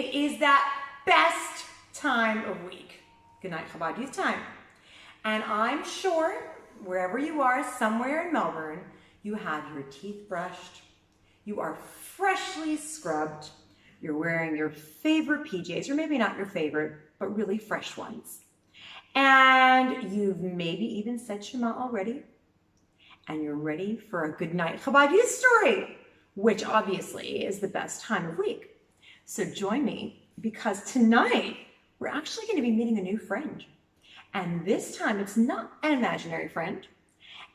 It is that best time of week. Good night, Chabad Youth Time. And I'm sure wherever you are, somewhere in Melbourne, you have your teeth brushed, you are freshly scrubbed, you're wearing your favorite PJs, or maybe not your favorite, but really fresh ones. And you've maybe even said Shema already, and you're ready for a good night Chabad Youth story, which obviously is the best time of week. So join me, because tonight we're actually going to be meeting a new friend. And this time it's not an imaginary friend,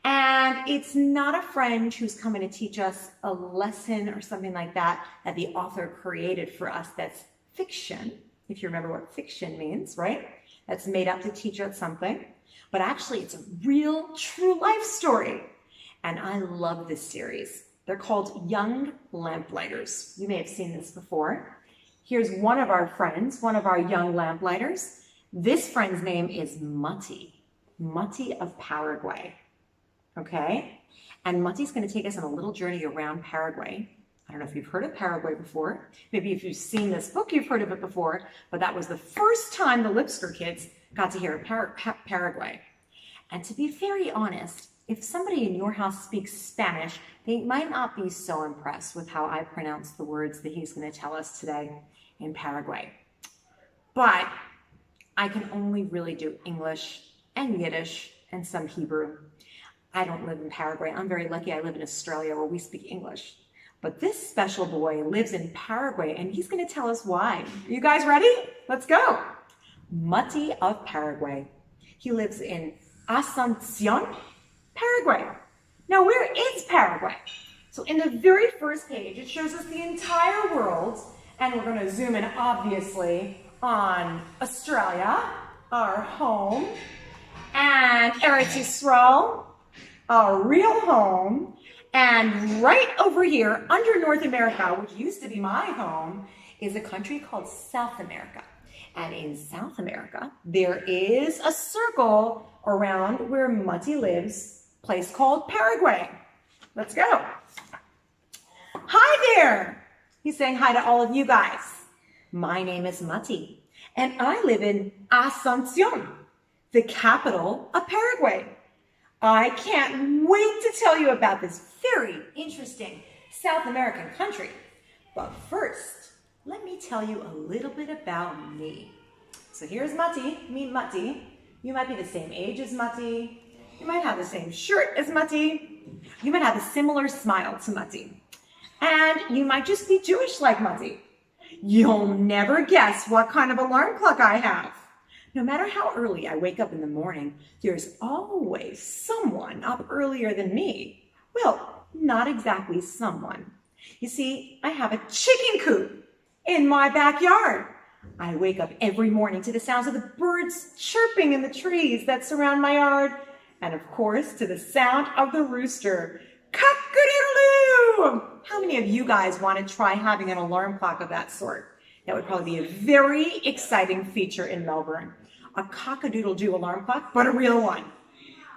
and it's not a friend who's coming to teach us a lesson or something like that the author created for us that's fiction, if you remember what fiction means, right? That's made up to teach us something. But actually it's a real, true life story. And I love this series. They're called Young Lamplighters. You may have seen this before. Here's one of our friends, one of our young lamplighters. This friend's name is Mati of Paraguay, okay? And Mati's going to take us on a little journey around Paraguay. I don't know if you've heard of Paraguay before. Maybe if you've seen this book, you've heard of it before, but that was the first time the Lipsker kids got to hear of Paraguay. And to be very honest, if somebody in your house speaks Spanish, they might not be so impressed with how I pronounce the words that he's going to tell us today in Paraguay. But I can only really do English and Yiddish and some Hebrew. I don't live in Paraguay. I'm very lucky. I live in Australia where we speak English. But this special boy lives in Paraguay, and he's going to tell us why. You guys ready? Let's go. Mati of Paraguay. He lives in Asuncion, Paraguay. Now, where is Paraguay? So in the very first page, it shows us the entire world, and we're going to zoom in, obviously, on Australia, our home, and Eretz Yisrael, our real home, and right over here under North America, which used to be my home, is a country called South America. And in South America, there is a circle around where Mati lives, a place called Paraguay. Let's go. Hi there. He's saying hi to all of you guys. My name is Mati, and I live in Asuncion, the capital of Paraguay. I can't wait to tell you about this very interesting South American country. But first, let me tell you a little bit about me. So here's Mati, meet Mati. You might be the same age as Mati. You might have the same shirt as Mati. You might have a similar smile to Mati. And you might just be Jewish like Mati. You'll never guess what kind of alarm clock I have. No matter how early I wake up in the morning, there's always someone up earlier than me. Well, not exactly someone. You see, I have a chicken coop in my backyard. I wake up every morning to the sounds of the birds chirping in the trees that surround my yard, and of course, to the sound of the rooster. Cock-a-doodle-doo! How many of you guys want to try having an alarm clock of that sort? That would probably be a very exciting feature in Melbourne. A cock-a-doodle-doo alarm clock, but a real one.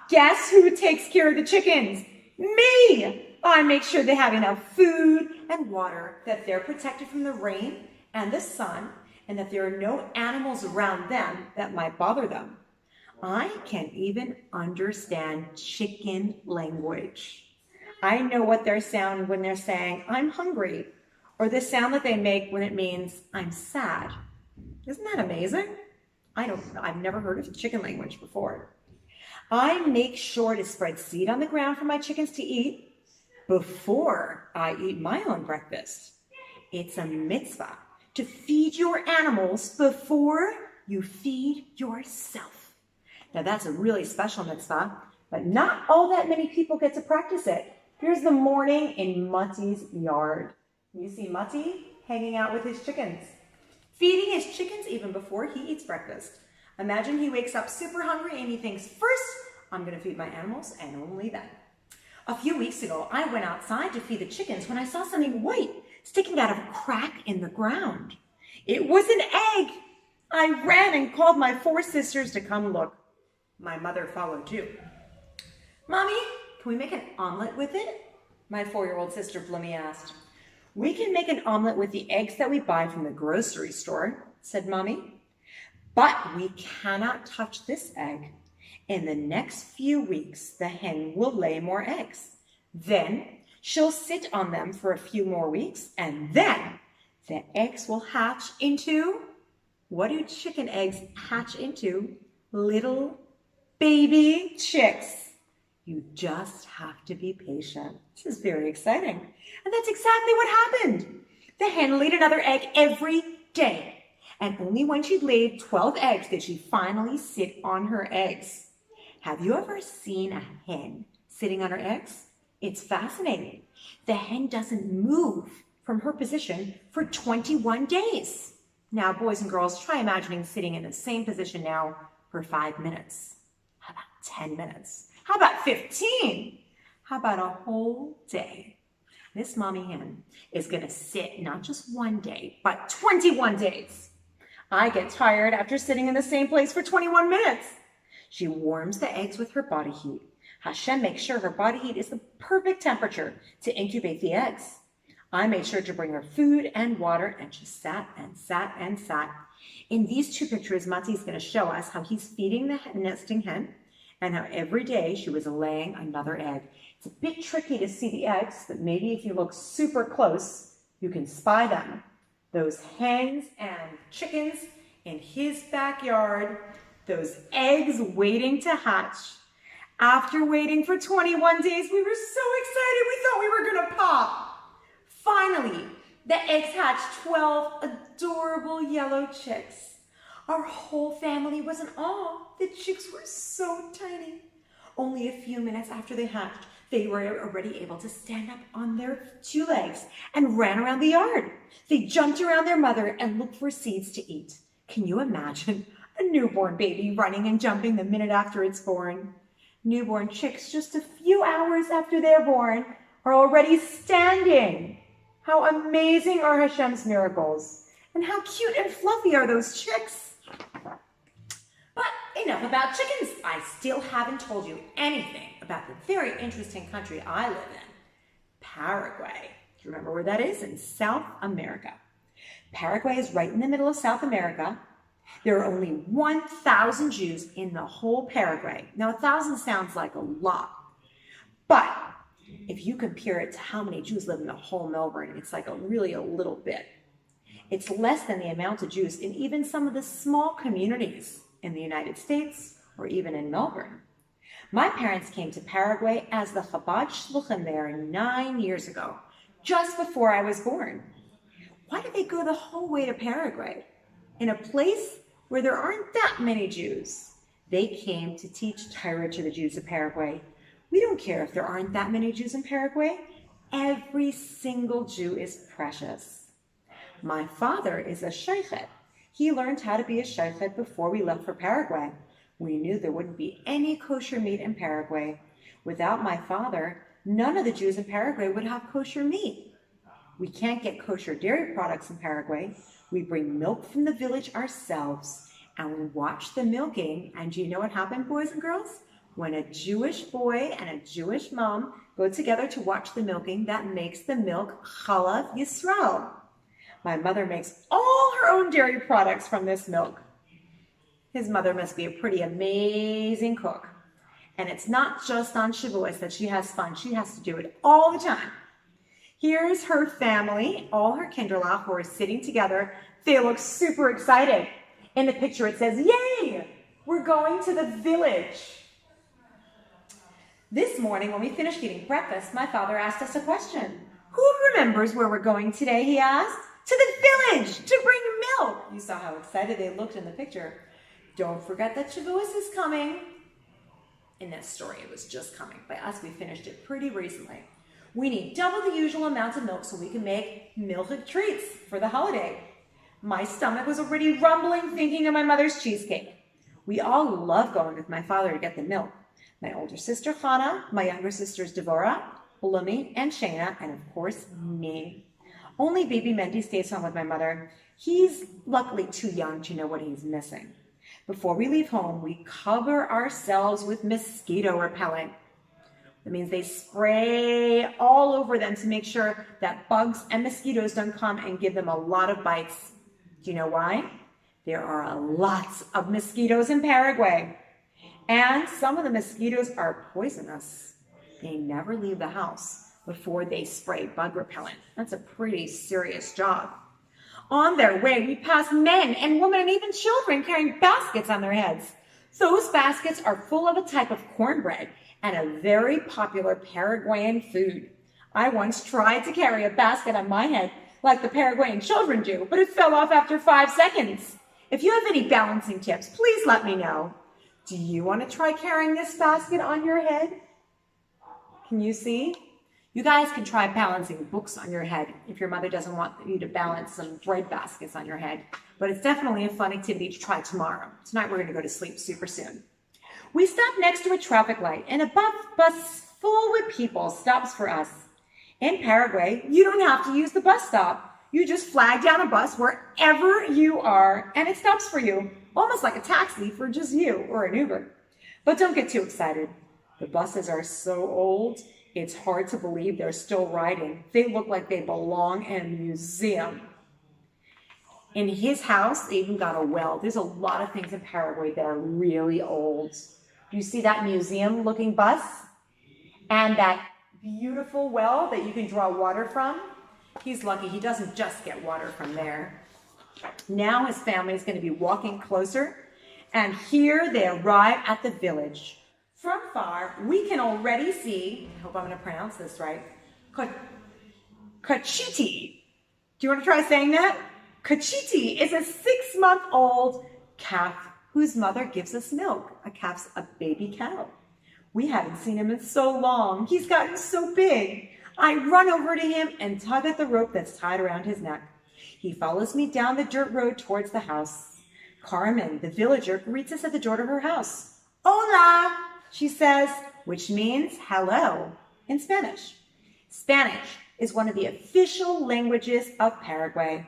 Guess who takes care of the chickens? Me! I make sure they have enough food and water, that they're protected from the rain and the sun, and that there are no animals around them that might bother them. I can even understand chicken language. I know what their sound when they're saying, I'm hungry, or the sound that they make when it means, I'm sad. Isn't that amazing? I've never heard of chicken language before. I make sure to spread seed on the ground for my chickens to eat before I eat my own breakfast. It's a mitzvah to feed your animals before you feed yourself. Now that's a really special mitzvah, but not all that many people get to practice it. Here's the morning in Mati's yard. You see Mati hanging out with his chickens, feeding his chickens even before he eats breakfast. Imagine he wakes up super hungry and he thinks, first, I'm going to feed my animals, and only then. A few weeks ago, I went outside to feed the chickens when I saw something white sticking out of a crack in the ground. It was an egg. I ran and called my 4 sisters to come look. My mother followed too. Mommy, can we make an omelet with it? My 4-year-old sister Blummy asked. We can make an omelet with the eggs that we buy from the grocery store, said Mommy. But we cannot touch this egg. In the next few weeks, the hen will lay more eggs. Then she'll sit on them for a few more weeks, and then the eggs will hatch into, what do chicken eggs hatch into? Little baby chicks. You just have to be patient. This is very exciting. And that's exactly what happened. The hen laid another egg every day. And only when she'd laid 12 eggs did she finally sit on her eggs. Have you ever seen a hen sitting on her eggs? It's fascinating. The hen doesn't move from her position for 21 days. Now, boys and girls, try imagining sitting in the same position now for 5 minutes. How about 10 minutes? How about 15? How about a whole day? This mommy hen is going to sit not just one day, but 21 days. I get tired after sitting in the same place for 21 minutes. She warms the eggs with her body heat. Hashem makes sure her body heat is the perfect temperature to incubate the eggs. I made sure to bring her food and water, and she sat and sat and sat. In these two pictures, Mati is going to show us how he's feeding the nesting hen and how every day she was laying another egg. It's a bit tricky to see the eggs, but maybe if you look super close, you can spy them. Those hens and chickens in his backyard, those eggs waiting to hatch. After waiting for 21 days, we were so excited we thought we were gonna pop. Finally, the eggs hatched 12 adorable yellow chicks. Our whole family was in awe. The chicks were so tiny. Only a few minutes after they hatched, they were already able to stand up on their 2 legs and ran around the yard. They jumped around their mother and looked for seeds to eat. Can you imagine a newborn baby running and jumping the minute after it's born? Newborn chicks, just a few hours after they're born, are already standing. How amazing are Hashem's miracles. And how cute and fluffy are those chicks. But enough about chickens. I still haven't told you anything about the very interesting country I live in, Paraguay. Do you remember where that is? In South America. Paraguay is right in the middle of South America. There are only 1,000 Jews in the whole Paraguay. Now, 1,000 sounds like a lot, but if you compare it to how many Jews live in the whole Melbourne, it's like really a little bit. It's less than the amount of Jews in even some of the small communities in the United States or even in Melbourne. My parents came to Paraguay as the Chabad shluchim there 9 years ago, just before I was born. Why did they go the whole way to Paraguay? In a place where there aren't that many Jews. They came to teach Torah to the Jews of Paraguay. We don't care if there aren't that many Jews in Paraguay. Every single Jew is precious. My father is a sheikhet. He learned how to be a sheikhet before we left for Paraguay. We knew there wouldn't be any kosher meat in Paraguay. Without my father, none of the Jews in Paraguay would have kosher meat. We can't get kosher dairy products in Paraguay. We bring milk from the village ourselves, and we watch the milking. And do you know what happened, boys and girls? When a Jewish boy and a Jewish mom go together to watch the milking, that makes the milk Chalav Yisrael. My mother makes all her own dairy products from this milk. His mother must be a pretty amazing cook. And it's not just on Shavuos that she has fun. She has to do it all the time. Here's her family, all her kinderlach, who are sitting together. They look super excited. In the picture it says, "Yay, we're going to the village." This morning when we finished eating breakfast, my father asked us a question. Who remembers where we're going today, he asked? To the village, to bring milk. You saw how excited they looked in the picture. Don't forget that Shavuos is coming. In this story, it was just coming. By us, we finished it pretty recently. We need double the usual amount of milk so we can make milchik treats for the holiday. My stomach was already rumbling thinking of my mother's cheesecake. We all love going with my father to get the milk. My older sister, Hannah, my younger sisters, Devorah, Lumi, and Shayna, and of course, me. Only baby Mendy stays home with my mother. He's luckily too young to know what he's missing. Before we leave home, we cover ourselves with mosquito repellent. That means they spray all over them to make sure that bugs and mosquitoes don't come and give them a lot of bites. Do you know why? There are lots of mosquitoes in Paraguay. And some of the mosquitoes are poisonous. They never leave the house before they spray bug repellent. That's a pretty serious job. On their way, we pass men and women and even children carrying baskets on their heads. Those baskets are full of a type of cornbread and a very popular Paraguayan food. I once tried to carry a basket on my head like the Paraguayan children do, but it fell off after 5 seconds. If you have any balancing tips, please let me know. Do you want to try carrying this basket on your head? Can you see? You guys can try balancing books on your head if your mother doesn't want you to balance some bread baskets on your head. But it's definitely a fun activity to try tomorrow. Tonight we're going to go to sleep super soon. We stop next to a traffic light and a bus full with people stops for us. In Paraguay, you don't have to use the bus stop. You just flag down a bus wherever you are and it stops for you, almost like a taxi for just you or an Uber. But don't get too excited. The buses are so old, it's hard to believe they're still riding. They look like they belong in a museum. In his house, they even got a well. There's a lot of things in Paraguay that are really old. Do you see that museum-looking bus? And that beautiful well that you can draw water from? He's lucky he doesn't just get water from there. Now his family is going to be walking closer, and here they arrive at the village. From far, we can already see, I hope I'm going to pronounce this right, Cachiti. Do you want to try saying that? Cachiti is a 6-month-old calf whose mother gives us milk. A calf's a baby cow. We haven't seen him in so long. He's gotten so big. I run over to him and tug at the rope that's tied around his neck. He follows me down the dirt road towards the house. Carmen, the villager, greets us at the door to her house. Hola, she says, which means hello in Spanish. Spanish is one of the official languages of Paraguay.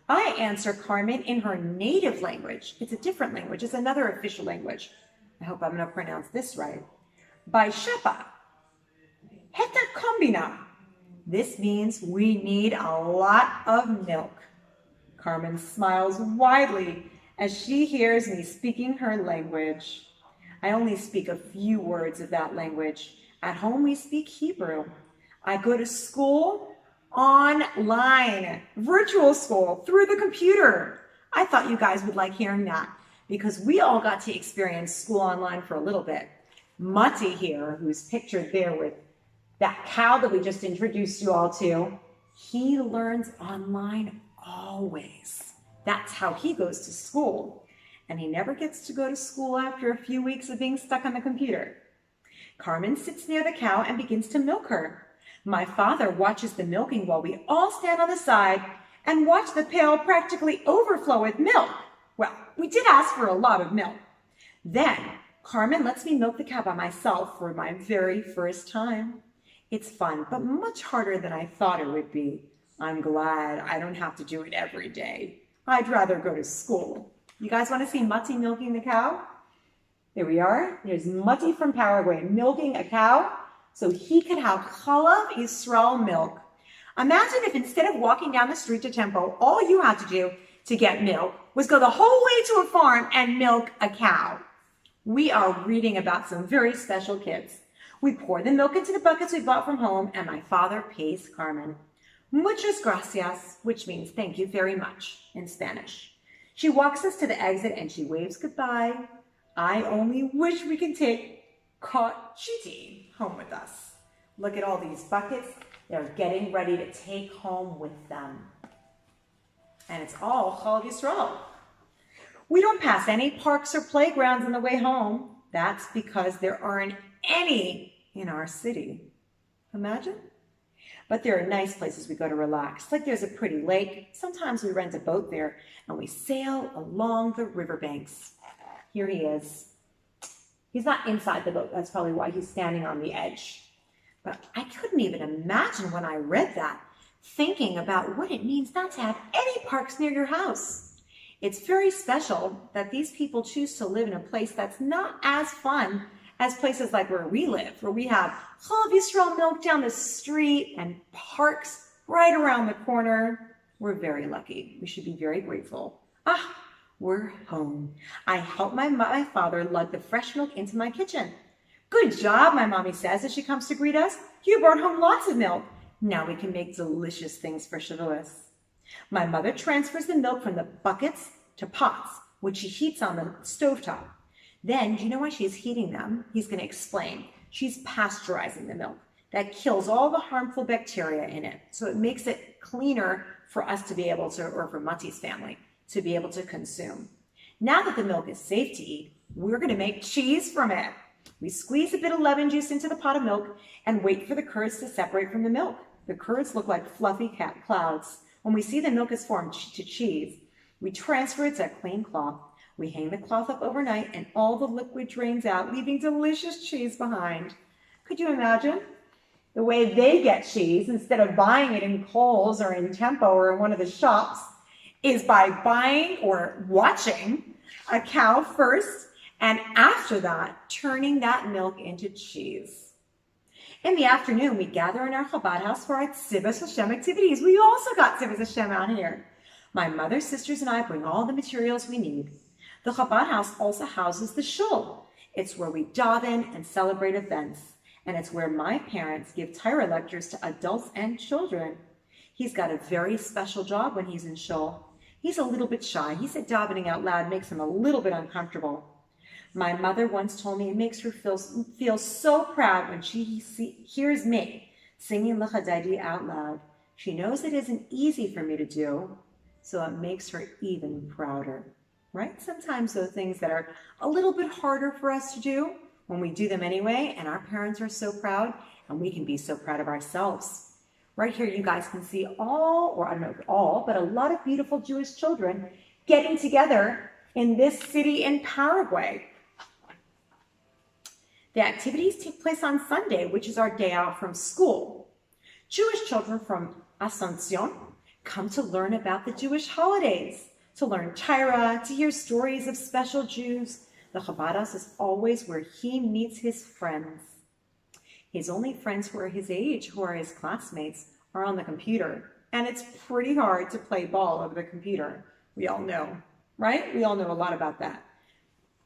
I answer Carmen in her native language. It's a different language. It's another official language. I hope I'm going to pronounce this right. By Chabad. Heta combina. This means we need a lot of milk. Carmen smiles widely as she hears me speaking her language. I only speak a few words of that language. At home, we speak Hebrew. I go to school online, virtual school, through the computer. I thought you guys would like hearing that because we all got to experience school online for a little bit. Mati here, who's pictured there with that cow that we just introduced you all to, he learns online always. That's how he goes to school. And he never gets to go to school after a few weeks of being stuck on the computer. Carmen sits near the cow and begins to milk her. My father watches the milking while we all stand on the side and watch the pail practically overflow with milk. Well, we did ask for a lot of milk. Then Carmen lets me milk the cow by myself for my very first time. It's fun, but much harder than I thought it would be. I'm glad I don't have to do it every day. I'd rather go to school. You guys want to see Mati milking the cow? There we are. There's Mati from Paraguay milking a cow so he could have Chalav Yisrael milk. Imagine if instead of walking down the street to Tempo, all you had to do to get milk was go the whole way to a farm and milk a cow. We are reading about some very special kids. We pour the milk into the buckets we bought from home, and my father pays Carmen. Muchas gracias, which means thank you very much in Spanish. She walks us to the exit and she waves goodbye. I only wish we could take Cachiti home with us. Look at all these buckets. They're getting ready to take home with them. And it's all Chalav Yisrael. We don't pass any parks or playgrounds on the way home. That's because there aren't any in our city. Imagine? But there are nice places we go to relax. Like there's a pretty lake. Sometimes we rent a boat there and we sail along the riverbanks. Here he is. He's not inside the boat. That's probably why he's standing on the edge. But I couldn't even imagine when I read that, thinking about what it means not to have any parks near your house. It's very special that these people choose to live in a place that's not as fun as places like where we live, where we have Chalav Yisrael milk down the street and parks right around the corner. We're very lucky. We should be very grateful. We're home. I help my father lug the fresh milk into my kitchen. Good job, my mommy says as she comes to greet us. You brought home lots of milk. Now we can make delicious things for Shavuos. My mother transfers the milk from the buckets to pots, which she heats on the stovetop. Then, do you know why she's heating them? He's going to explain. She's pasteurizing the milk. That kills all the harmful bacteria in it. So it makes it cleaner for us to be able to, or for Mati's family, to be able to consume. Now that the milk is safe to eat, we're going to make cheese from it. We squeeze a bit of lemon juice into the pot of milk and wait for the curds to separate from the milk. The curds look like fluffy clouds. When we see the milk is formed to cheese, we transfer it to a clean cloth. We hang the cloth up overnight and all the liquid drains out, leaving delicious cheese behind. Could you imagine? The way they get cheese, instead of buying it in Kohl's or in Tempo or in one of the shops, is by buying or watching a cow first, and after that, turning that milk into cheese. In the afternoon, we gather in our Chabad house for our Tzivos Hashem activities. We also got Tzivos Hashem out here. My mother, sisters, and I bring all the materials we need. The Chabad house also houses the shul. It's where we daven and celebrate events. And it's where my parents give Torah lectures to adults and children. He's got a very special job when he's in shul. He's a little bit shy. He said davening out loud makes him a little bit uncomfortable. My mother once told me it makes her feel so proud when she hears me singing L'Chadaydi out loud. She knows it isn't easy for me to do, so it makes her even prouder. Right? Sometimes those things that are a little bit harder for us to do, when we do them anyway, and our parents are so proud, and we can be so proud of ourselves. Right here, you guys can see all, or I don't know if all, but a lot of beautiful Jewish children getting together in this city in Paraguay. The activities take place on Sunday, which is our day out from school. Jewish children from Asuncion come to learn about the Jewish holidays, to learn Torah, to hear stories of special Jews. The Chabad house is always where he meets his friends. His only friends who are his age, who are his classmates, are on the computer. And it's pretty hard to play ball over the computer. We all know, right? We all know a lot about that.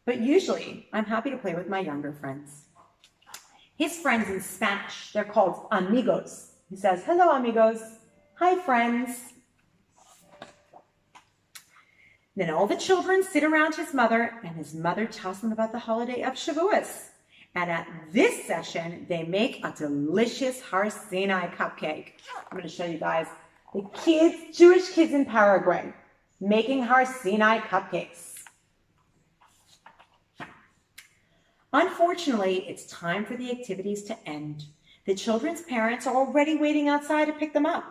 But usually, I'm happy to play with my younger friends. His friends in Spanish, they're called amigos. He says, hello, amigos. Hi, friends. Then all the children sit around his mother, and his mother tells them about the holiday of Shavuos. And at this session, they make a delicious Har Sinai cupcake. I'm going to show you guys the kids, Jewish kids in Paraguay, making Har Sinai cupcakes. Unfortunately, it's time for the activities to end. The children's parents are already waiting outside to pick them up.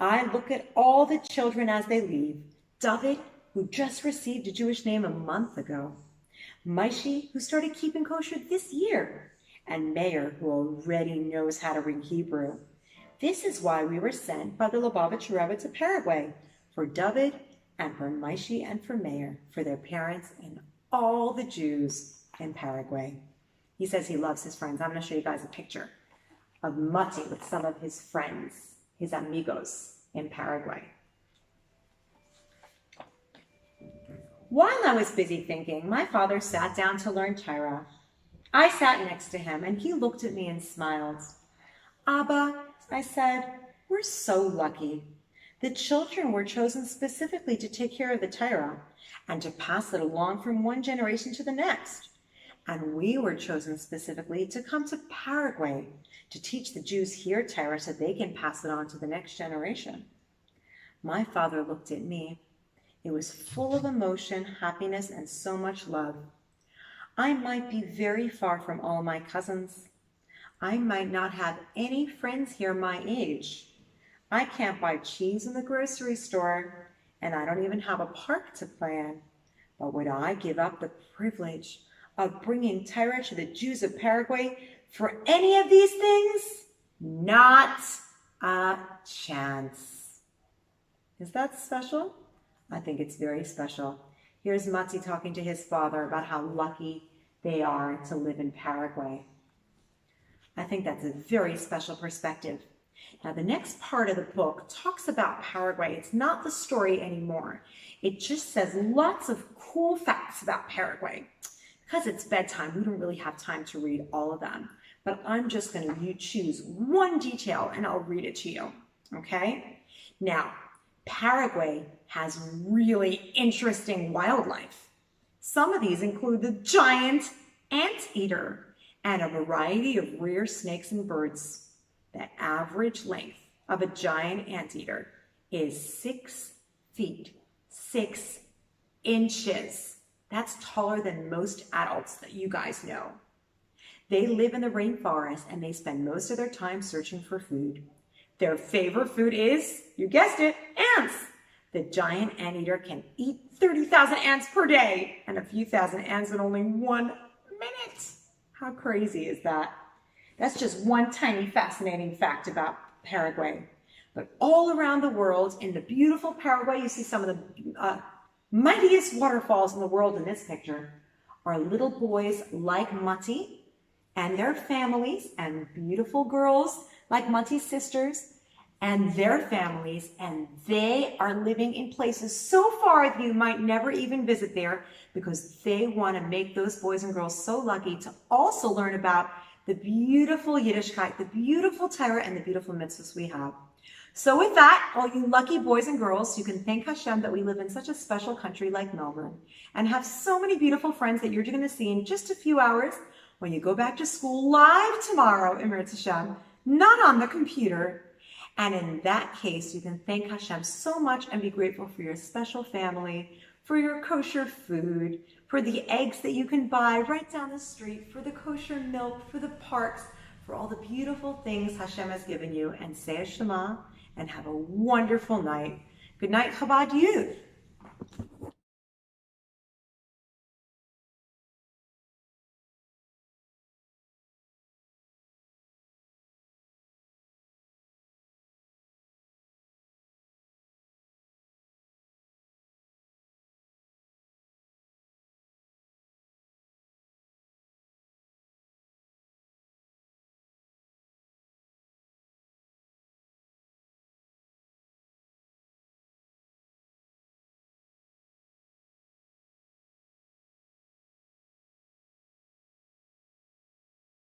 I look at all the children as they leave. David, who just received a Jewish name a month ago. Maishi, who started keeping kosher this year. And Meir, who already knows how to read Hebrew. This is why we were sent by the Lubavitch Rebbe to Paraguay, for David and for Maishi and for Meir, for their parents and all the Jews in Paraguay. He says he loves his friends. I'm going to show you guys a picture of Mati with some of his friends, his amigos in Paraguay. While I was busy thinking, my father sat down to learn Torah. I sat next to him, and he looked at me and smiled. Abba, I said, we're so lucky. The children were chosen specifically to take care of the Torah and to pass it along from one generation to the next. And we were chosen specifically to come to Paraguay to teach the Jews here Torah so they can pass it on to the next generation. My father looked at me. It was full of emotion, happiness, and so much love. I might be very far from all my cousins. I might not have any friends here my age. I can't buy cheese in the grocery store, and I don't even have a park to play in. But would I give up the privilege of bringing Torah to the Jews of Paraguay for any of these things? Not a chance. Is that special? I think it's very special. Here's Mati talking to his father about how lucky they are to live in Paraguay. I think that's a very special perspective. Now, the next part of the book talks about Paraguay. It's not the story anymore. It just says lots of cool facts about Paraguay. Because it's bedtime, we don't really have time to read all of them. But I'm just going to choose one detail and I'll read it to you. Okay? Now, Paraguay has really interesting wildlife. Some of these include the giant anteater and a variety of rare snakes and birds. The average length of a giant anteater is 6 feet, 6 inches. That's taller than most adults that you guys know. They live in the rainforest and they spend most of their time searching for food. Their favorite food is, you guessed it, ants. The giant anteater can eat 30,000 ants per day and a few thousand ants in only 1 minute. How crazy is that? That's just one tiny fascinating fact about Paraguay. But all around the world, in the beautiful Paraguay, you see some of the mightiest waterfalls in the world in this picture, are little boys like Mati and their families, and beautiful girls like Mati's sisters and their families, and they are living in places so far that you might never even visit there because they want to make those boys and girls so lucky to also learn about the beautiful Yiddishkeit, the beautiful Torah, and the beautiful mitzvahs we have. So with that, all you lucky boys and girls, you can thank Hashem that we live in such a special country like Melbourne and have so many beautiful friends that you're going to see in just a few hours when you go back to school live tomorrow, in Meretz Hashem, not on the computer. And in that case, you can thank Hashem so much and be grateful for your special family, for your kosher food, for the eggs that you can buy right down the street, for the kosher milk, for the parks, for all the beautiful things Hashem has given you. And say a Shema and have a wonderful night. Good night, Chabad youth.